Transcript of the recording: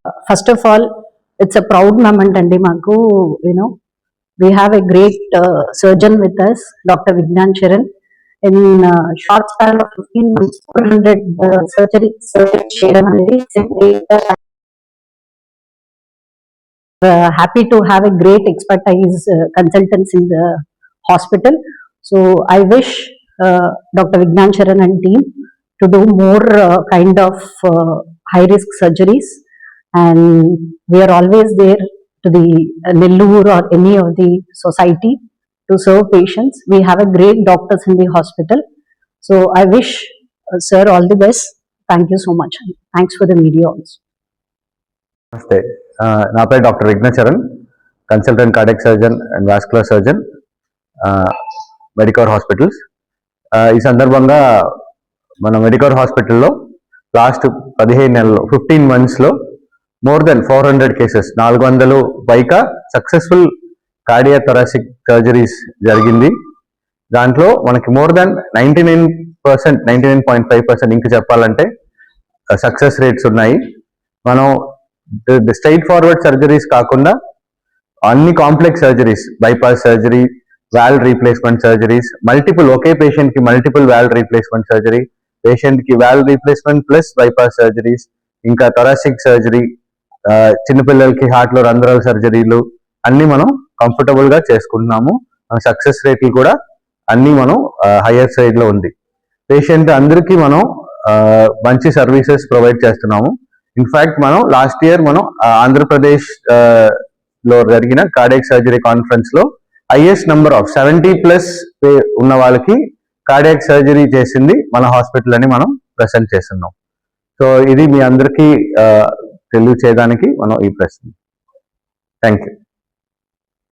First of all, it's a proud moment and we have a great surgeon with us, Dr. Vignan Charan. In short span of 15 months, 400 surgeries చేయడం అనేది happy to have a great expertise consultants in the hospital. So I wish Dr. Vignan Charan and team to do more kind of high risk surgeries, and we are always there to the Nellore or any of the society to serve patients. We have a great doctors in the hospital. So I wish sir all the best. Thank you so much. Thanks for the media also. నమస్తే, నా పేరు doctor విఘ్న Charan, consultant cardiac surgeon and vascular surgeon, Medicover hospitals. ఈ సందర్భంగా మన Medicover హాస్పిటల్లో last 15 నెలల్లో 15 monthsలో more than 400 cases, 400 పైగా సక్సెస్ఫుల్ కార్డియాక్ థొరాసిక్ సర్జరీస్ జరిగింది. దాంట్లో మనకి మోర్ దెన్ 99%, 99.5% ఇంకా చెప్పాలంటే సక్సెస్ రేట్స్ ఉన్నాయి. మనం స్ట్రైట్ ఫార్వర్డ్ సర్జరీస్ కాకుండా అన్ని complex surgeries, bypass surgery, valve replacement surgeries, multiple ఒకే పేషెంట్ కి multiple valve replacement surgery, patient కి valve replacement plus bypass surgeries, ఇంకా థొరాసిక్ సర్జరీ, చిన్నపిల్లలకి హార్ట్ లో రంధ్రాల సర్జరీలు అన్ని మనం కంఫర్టబుల్ గా చేసుకుంటున్నాము. సక్సెస్ రేట్లు కూడా అన్ని మనం హయ్యర్ సైడ్ లో ఉంది. పేషెంట్ అందరికీ మనం మంచి సర్వీసెస్ ప్రొవైడ్ చేస్తున్నాము. ఇన్ఫాక్ట్ మనం లాస్ట్ ఇయర్ మనం ఆంధ్రప్రదేశ్ లో జరిగిన కార్డియాక్ సర్జరీ కాన్ఫరెన్స్ లో హైయెస్ట్ నెంబర్ ఆఫ్ 70+ ఉన్న వాళ్ళకి కార్డియాక్ సర్జరీ చేసింది మన హాస్పిటల్ అని మనం ప్రెసెంట్ చేస్తున్నాం. సో ఇది మీ అందరికీ తెలియచేయడానికి మనం ఈ ప్రశ్న. Thank you.